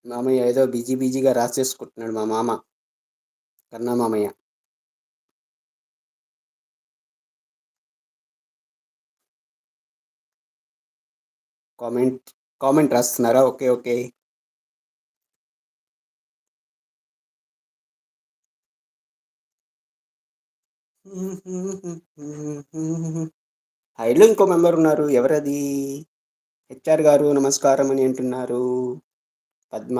మామయ్య ఏదో బిజీ బిజీగా రాసేసుకుంటున్నాడు మా మామ. కన్నా మామయ్య. కామెంట్ కామెంట్ రాస్తున్నారా? Okay, okay. హైడ్లో ఇంకో మెంబర్ ఉన్నారు. ఎవరది? హెచ్ఆర్ గారు నమస్కారం అని అంటున్నారు. పద్మ.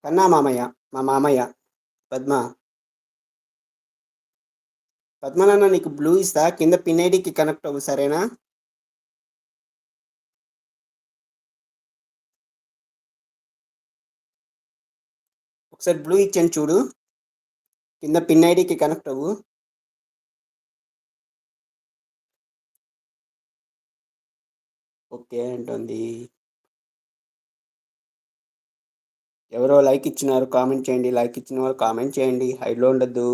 కన్నా మామయ్య. మా మామయ్య. పద్మ. పద్మనాన్న నీకు బ్లూ ఇస్తా, కింద పిన్ ఐడికి కనెక్ట్ అవ్వు, సరేనా? ఒకసారి బ్లూ ఇచ్చాను చూడు, కింద పిన్ ఐడికి కనెక్ట్ అవ్వు. ఓకే అంటుంది. ఎవరో లైక్ ఇచ్చినారు, కామెంట్ చేయండి. లైక్ ఇచ్చిన వాళ్ళు కామెంట్ చేయండి. హైడ్లో ఉండద్దు.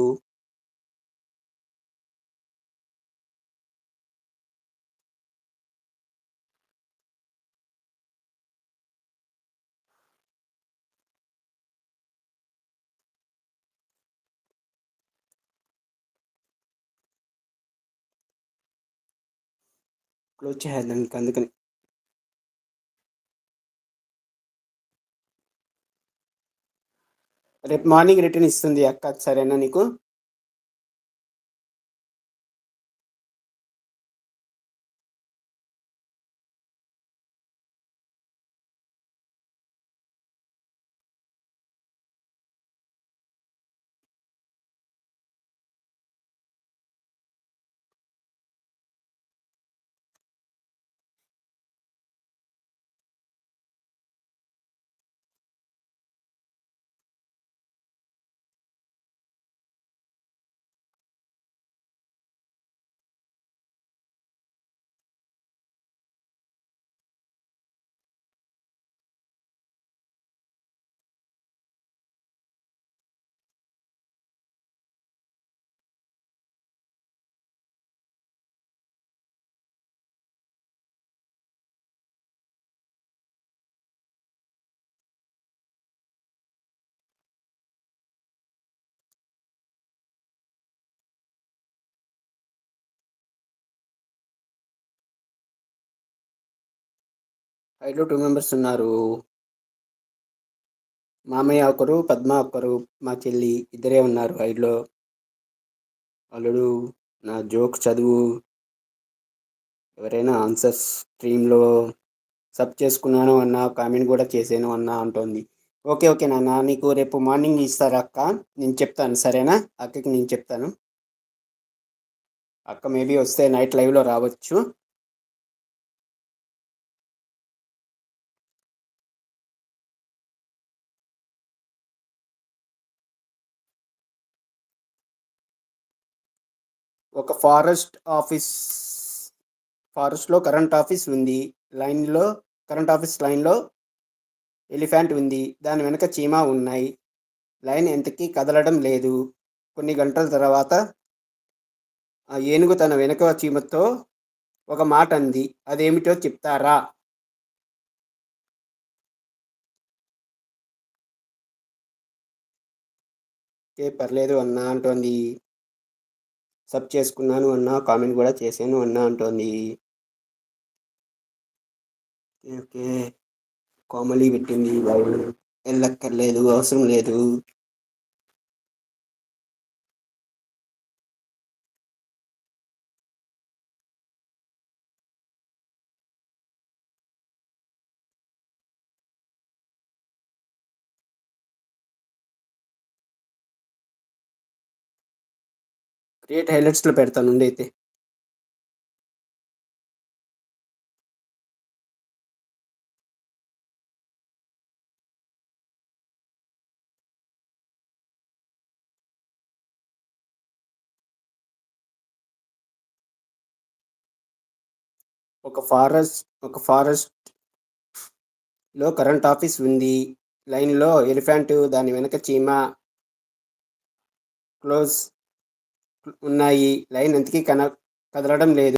క్లోజ్ చేయాలి అందుకని. రేపు మార్నింగ్ రిటర్న్ ఇస్తుంది అక్క, సరేనా నీకు? హైడ్లో 2 మెంబర్స్ ఉన్నారు. మామయ్య ఒకరు, పద్మ ఒకరు, మా చెల్లి ఇద్దరే ఉన్నారు హైడ్లో. అల్లుడు నా జోక్ చదువు. ఎవరైనా ఆన్సర్ స్ట్రీమ్లో సబ్ చేసుకున్నాను అన్న, కామెంట్ కూడా చేసాను అన్న అంటోంది. ఓకే, ఓకే నాన్న, నీకు రేపు మార్నింగ్ ఇస్తారా అక్క? నేను చెప్తాను, సరేనా? అక్కకి నేను చెప్తాను. అక్క మేబీ వస్తే నైట్ లైవ్లో రావచ్చు. ఒక ఫారెస్ట్లో కరెంట్ ఆఫీస్ ఉంది. కరెంట్ ఆఫీస్ లైన్లో ఎలిఫెంట్ ఉంది. దాని వెనక చీమ ఉన్నాయి. లైన్ ఎంతకీ కదలడం లేదు. కొన్ని గంటల తర్వాత ఆ ఏనుగు తన వెనక చీమతో ఒక మాట అంది. అదేమిటో చెప్తారా? ఏ పర్లేదు అన్నా అంటోంది. సబ్ చేసుకున్నాను అన్నా, కామెంట్ కూడా చేశాను అన్నా అంటోంది. ఓకే, కోమలి పెట్టింది లైవ్. వెళ్ళక్కర్లేదు, అవసరం లేదు. క్రియేట్ హైలైట్స్లో పెడతాను ఉండి అయితే. ఒక ఫారెస్ట్లో కరెంట్ ఆఫీస్ ఉంది. లైన్లో ఎలిఫెంట్, దాని వెనక చీమ క్లోజ్ ఉన్నాయి. లైన్ ఎంతకీ కదలడం లేదు.